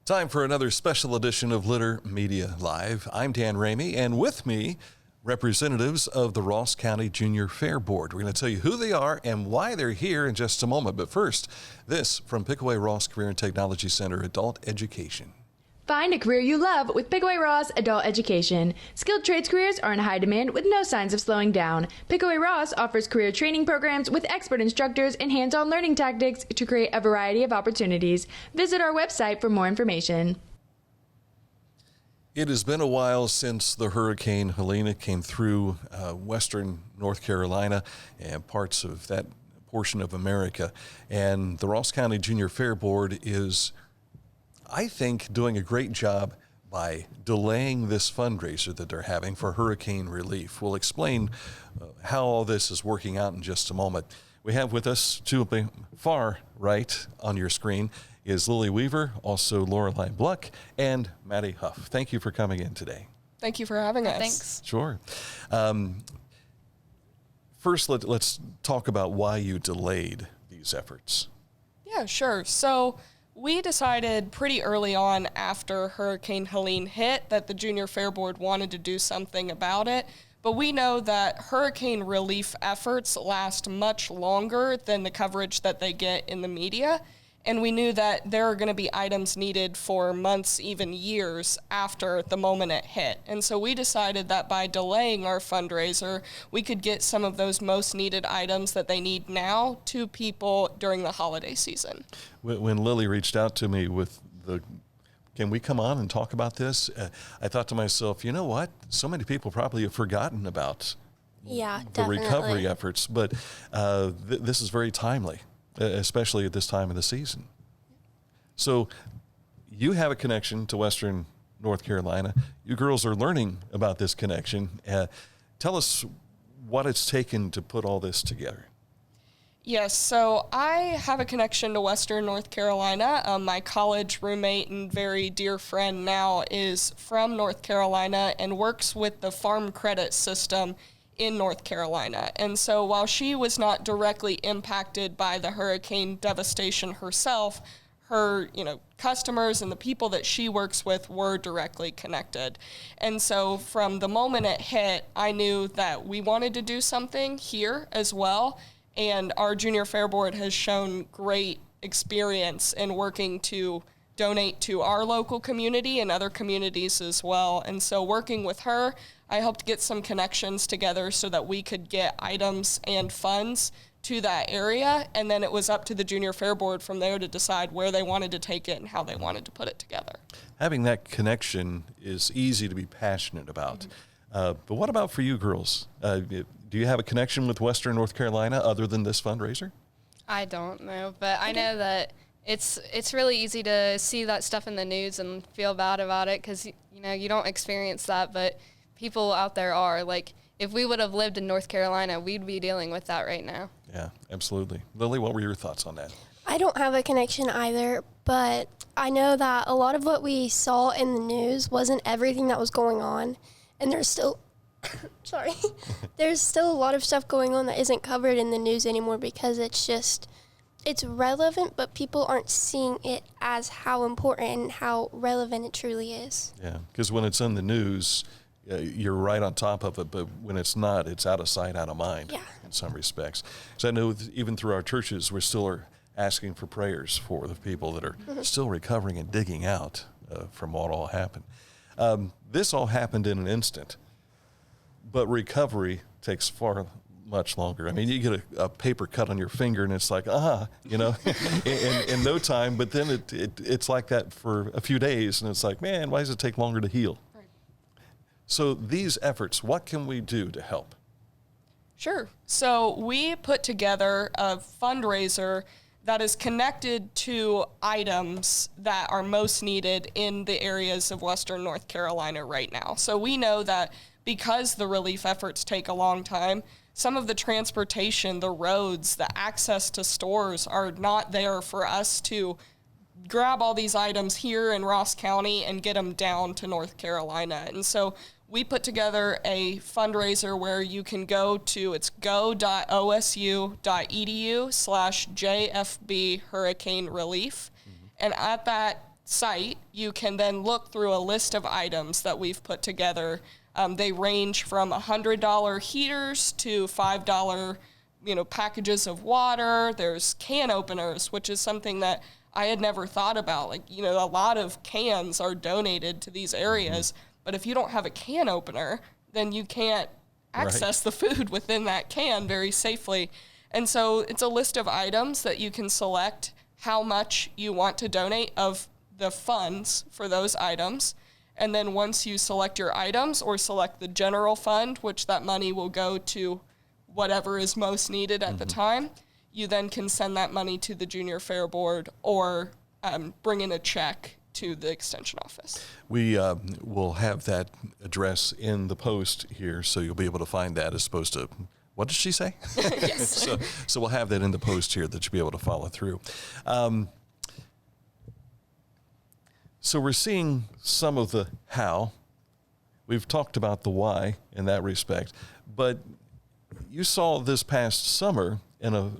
Time for another special edition of Litter Media Live. I'm Dan Ramey, and with me, representatives of the Ross County Junior Fair Board. We're going to tell you who they are and why they're here in just a moment. But first, this from Pickaway-Ross Career and Technology Center Adult Education. Find a career you love with Pickaway-Ross Adult Education. Skilled trades careers are in high demand with no signs of slowing down. Pickaway-Ross offers career training programs with expert instructors and hands-on learning tactics to create a variety of opportunities. Visit our website for more information. It has been a while since the Hurricane Helene came through western North Carolina and parts of that portion of America. And the Ross County Junior Fair Board is, I think, doing a great job by delaying this fundraiser that they're having for hurricane relief. We'll explain how all this is working out in just a moment. We have with us, to the far right on your screen, is Lily Weaver, also Lorelei Bluck, and Maddie Huff. Thank you for coming in today. Thank you for having us. Thanks. Sure. First, let's talk about why you delayed these efforts. Yeah, sure. So we decided pretty early on after Hurricane Helene hit that the Junior Fair Board wanted to do something about it. But we know that hurricane relief efforts last much longer than the coverage that they get in the media. And we knew that there are going to be items needed for months, even years after the moment it hit. And so we decided that by delaying our fundraiser, we could get some of those most needed items that they need now to people during the holiday season. When Lily reached out to me with can we come on and talk about this? I thought to myself, you know what? So many people probably have forgotten about the recovery efforts, but this is very timely, especially at this time of the season. So you have a connection to Western North Carolina. You girls are learning about this connection. Tell us what it's taken to put all this together. Yes, so I have a connection to Western North Carolina. My college roommate and very dear friend now is from North Carolina and works with the farm credit system in North Carolina. And so while she was not directly impacted by the hurricane devastation herself, her, customers and the people that she works with were directly connected. And so from the moment it hit, I knew that we wanted to do something here as well. And our Junior Fair Board has shown great experience in working to donate to our local community and other communities as well. And so working with her, I helped get some connections together so that we could get items and funds to that area. And then it was up to the Junior Fair Board from there to decide where they wanted to take it and how they wanted to put it together. Having that connection is easy to be passionate about. Mm-hmm. But what about for you girls? Do you have a connection with Western North Carolina other than this fundraiser? I don't know, but I know that it's really easy to see that stuff in the news and feel bad about it because, you don't experience that, but people out there are. Like, if we would have lived in North Carolina, we'd be dealing with that right now. Yeah, absolutely. Lily, what were your thoughts on that? I don't have a connection either, but I know that a lot of what we saw in the news wasn't everything that was going on. And there's still, there's still a lot of stuff going on that isn't covered in the news anymore because it's relevant, but people aren't seeing it as how important and how relevant it truly is. Yeah, because when it's in the news, you're right on top of it, but when it's not, it's out of sight, out of mind in some respects. So I know even through our churches, we still are asking for prayers for the people that are still recovering and digging out from what all happened. This all happened in an instant, but recovery takes far much longer. I mean, you get a paper cut on your finger and it's like, in no time, but then it's like that for a few days and it's like, man, why does it take longer to heal? Right. So these efforts, what can we do to help? Sure. So we put together a fundraiser that is connected to items that are most needed in the areas of Western North Carolina right now. So we know that because the relief efforts take a long time, some of the transportation, the roads, the access to stores are not there for us to grab all these items here in Ross County and get them down to North Carolina. And so we put together a fundraiser where you can go to, it's go.osu.edu/JFB Hurricane Relief. Mm-hmm. And at that site, you can then look through a list of items that we've put together. They range from $100 heaters to $5, packages of water. There's can openers, which is something that I had never thought about. Like, a lot of cans are donated to these areas, but if you don't have a can opener, then you can't access the food within that can very safely. And so it's a list of items that you can select how much you want to donate of the funds for those items. And then once you select your items or select the general fund, which that money will go to whatever is most needed at the time, you then can send that money to the Junior Fair Board or bring in a check to the Extension office. We will have that address in the post here, so you'll be able to find that as opposed to, what did she say? Yes. So we'll have that in the post here that you'll be able to follow through. So we're seeing some of the how. We've talked about the why in that respect, but you saw this past summer in a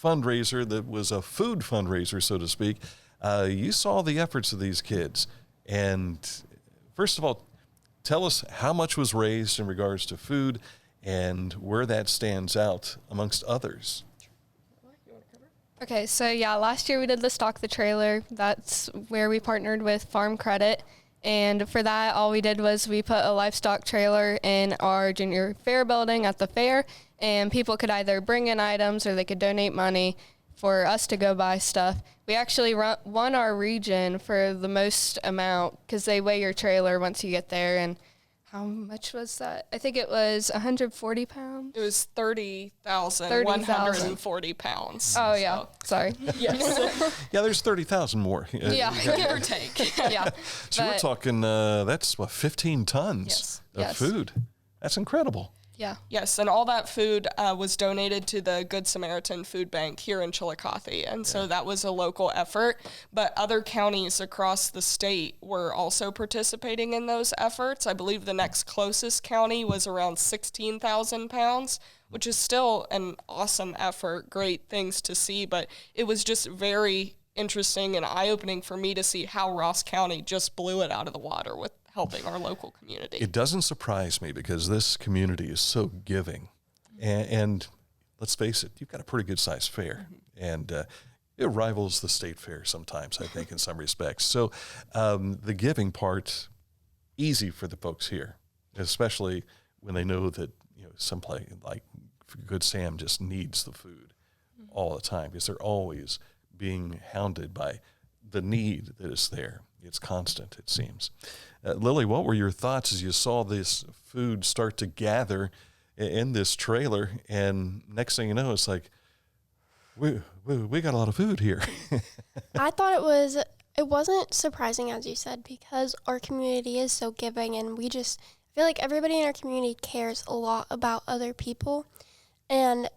fundraiser that was a food fundraiser, so to speak. You saw the efforts of these kids. And first of all, tell us how much was raised in regards to food and where that stands out amongst others. Okay, so last year we did the Stock the Trailer. That's where we partnered with Farm Credit. And for that, all we did was we put a livestock trailer in our junior fair building at the fair, and people could either bring in items or they could donate money for us to go buy stuff. We actually won our region for the most amount because they weigh your trailer once you get there. And how much was that? I think it was 140 pounds. It was 30,140 pounds. Oh, yeah. Sorry. Yes. Yeah, there's 30,000 more. Give or take. Yeah. So we're talking, that's 15 tons of food. That's incredible. Yeah. Yes, and all that food was donated to the Good Samaritan Food Bank here in Chillicothe, and so that was a local effort, but other counties across the state were also participating in those efforts. I believe the next closest county was around 16,000 pounds, which is still an awesome effort, great things to see, but it was just very interesting and eye-opening for me to see how Ross County just blew it out of the water with helping our local community. It doesn't surprise me because this community is so giving. And let's face it, you've got a pretty good sized fair. And it rivals the state fair sometimes, I think, in some respects. So the giving part, easy for the folks here, especially when they know that, someplace like Good Sam just needs the food all the time because they're always being hounded by the need that is there. It's constant, it seems. Lily, what were your thoughts as you saw this food start to gather in this trailer? And next thing you know, it's like, we got a lot of food here. I thought it wasn't surprising, as you said, because our community is so giving, and I feel like everybody in our community cares a lot about other people. And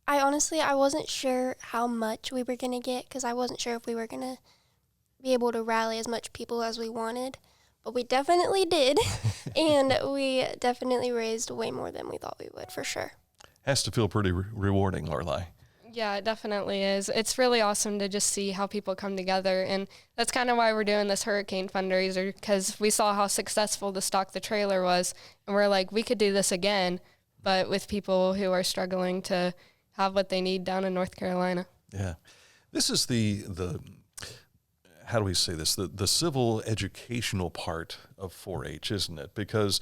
I wasn't sure how much we were going to get because I wasn't sure if we were going to be able to rally as much people as we wanted. But we definitely did, and we definitely raised way more than we thought we would, for sure. Has to feel pretty rewarding, Lorelei. Yeah, it definitely is. It's really awesome to just see how people come together, and that's kind of why we're doing this hurricane fundraiser, because we saw how successful the Stock the Trailer was, and we're like, we could do this again, but with people who are struggling to have what they need down in North Carolina. Yeah. This is the how do we say this? The civil educational part of 4-H, isn't it? Because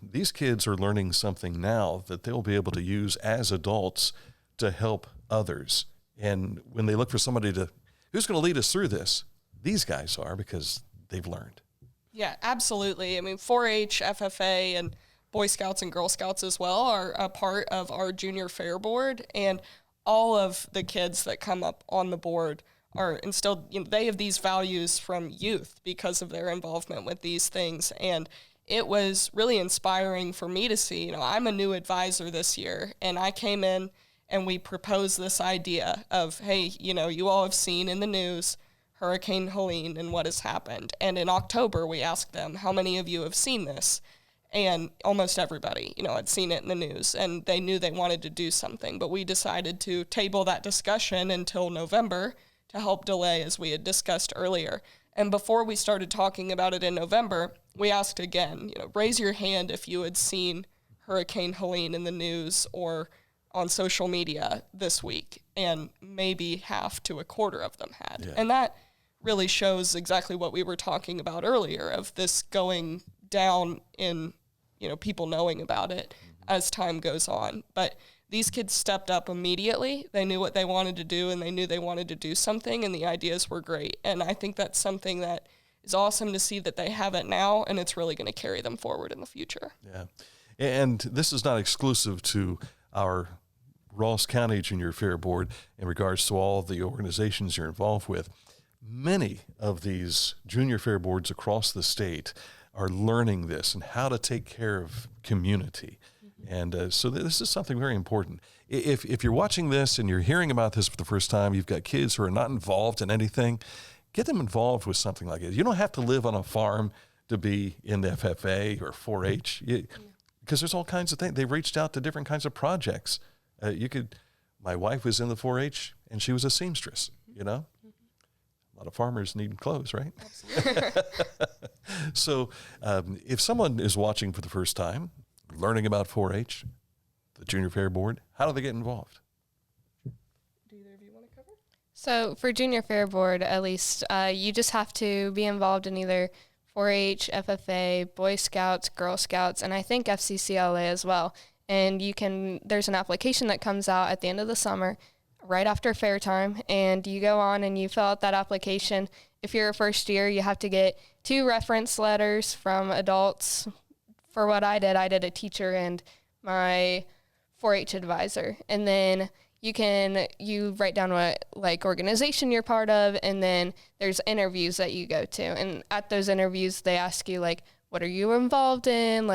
these kids are learning something now that they'll be able to use as adults to help others. And when they look for somebody who's going to lead us through this, these guys are, because they've learned. Yeah, absolutely. I mean, 4-H, FFA, and Boy Scouts and Girl Scouts as well are a part of our junior fair board. And all of the kids that come up on the board are instilled, they have these values from youth because of their involvement with these things. And it was really inspiring for me to see. I'm a new advisor this year, and I came in and we proposed this idea of, hey, you all have seen in the news Hurricane Helene and what has happened. And in October, we asked them, how many of you have seen this? And almost everybody, had seen it in the news, and they knew they wanted to do something. But we decided to table that discussion until November to help delay, as we had discussed earlier. And before we started talking about it in November, we asked again, raise your hand if you had seen Hurricane Helene in the news or on social media this week. And maybe half to a quarter of them had. Yeah. And that really shows exactly what we were talking about earlier, of this going down in, people knowing about it as time goes on. But these kids stepped up immediately. They knew what they wanted to do, and they knew they wanted to do something, and the ideas were great. And I think that's something that is awesome to see that they have it now, and it's really going to carry them forward in the future. Yeah. And this is not exclusive to our Ross County Junior Fair Board in regards to all the organizations you're involved with. Many of these Junior Fair boards across the state are learning this and how to take care of community. And so this is something very important. If you're watching this and you're hearing about this for the first time, you've got kids who are not involved in anything, get them involved with something like this. You don't have to live on a farm to be in the FFA or 4-H, because there's all kinds of things. They've reached out to different kinds of projects. My wife was in the 4-H, and she was a seamstress, A lot of farmers need clothes, right? Absolutely. So if someone is watching for the first time, learning about 4-H, the Junior Fair Board, how do they get involved? Do either of you want to cover? So for Junior Fair Board, at least, you just have to be involved in either 4-H, FFA, Boy Scouts, Girl Scouts, and I think FCCLA as well. And there's an application that comes out at the end of the summer, right after fair time, and you go on and you fill out that application. If you're a first year, you have to get 2 reference letters from adults. For what I did a teacher and my 4-H advisor. And then you write down what organization you're part of, and then there's interviews that you go to. And at those interviews, they ask you what are you involved in?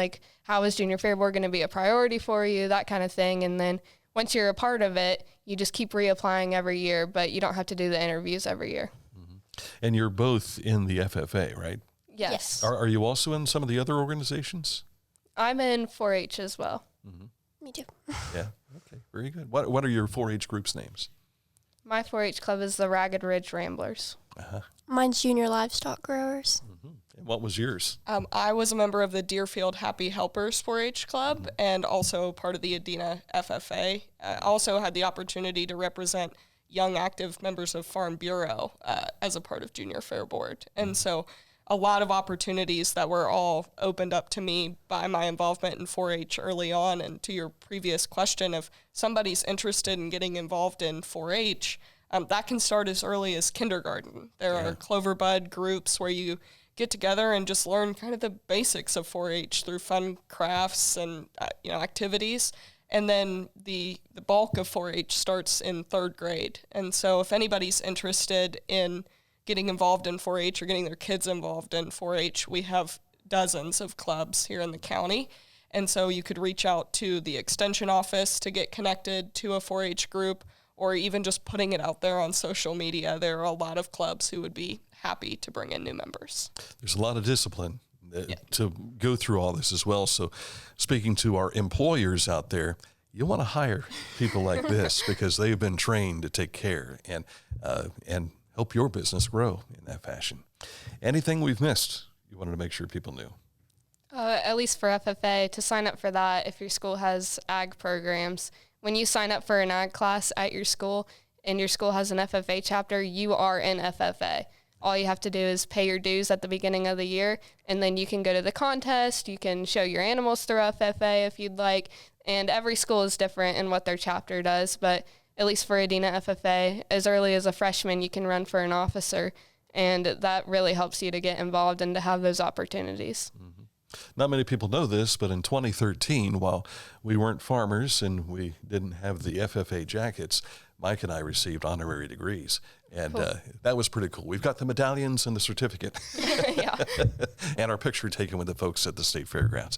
How is Junior Fair Board going to be a priority for you? That kind of thing. And then once you're a part of it, you just keep reapplying every year, but you don't have to do the interviews every year. Mm-hmm. And you're both in the FFA, right? Yes. Are you also in some of the other organizations? I'm in 4-H as well. Mm-hmm. Me too. Yeah. Okay. Very good. What are your 4-H groups' names? My 4-H club is the Ragged Ridge Ramblers. Uh-huh. Mine's Junior Livestock Growers. Mm-hmm. And what was yours? I was a member of the Deerfield Happy Helpers 4-H Club and also part of the Adena FFA. I also had the opportunity to represent young active members of Farm Bureau as a part of Junior Fair Board. And so a lot of opportunities that were all opened up to me by my involvement in 4-H early on. And to your previous question, if somebody's interested in getting involved in 4-H, that can start as early as kindergarten. There are Clover Bud groups where you get together and just learn kind of the basics of 4-H through fun crafts and activities. And then the bulk of 4-H starts in 3rd grade. And so if anybody's interested in getting involved in 4-H or getting their kids involved in 4-H, we have dozens of clubs here in the county. And so you could reach out to the extension office to get connected to a 4-H group, or even just putting it out there on social media. There are a lot of clubs who would be happy to bring in new members. There's a lot of discipline to go through all this as well. So speaking to our employers out there, you want to hire people like this because they've been trained to take care and help your business grow in that fashion. Anything we've missed you wanted to make sure people knew? At least for FFA, to sign up for that, if your school has ag programs, when you sign up for an ag class at your school and your school has an FFA chapter, you are in FFA. All you have to do is pay your dues at the beginning of the year, and then you can go to the contest. You can show your animals through FFA if you'd like, and every school is different in what their chapter does, but at least for Adena FFA, as early as a freshman, you can run for an officer, and that really helps you to get involved and to have those opportunities. Mm-hmm. Not many people know this, but in 2013, while we weren't farmers and we didn't have the FFA jackets, Mike and I received honorary degrees, and cool. That was pretty cool. We've got the medallions and the certificate, and our picture taken with the folks at the state fairgrounds.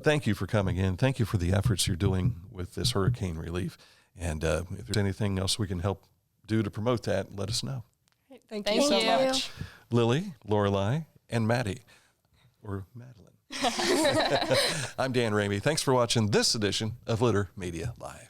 Thank you for coming in. Thank you for the efforts you're doing with this hurricane relief, and if there's anything else we can help do to promote that, let us know. Thank you so much. Lily, Lorelei, and Maddie, or Madeline. I'm Dan Ramey. Thanks for watching this edition of Litter Media Live.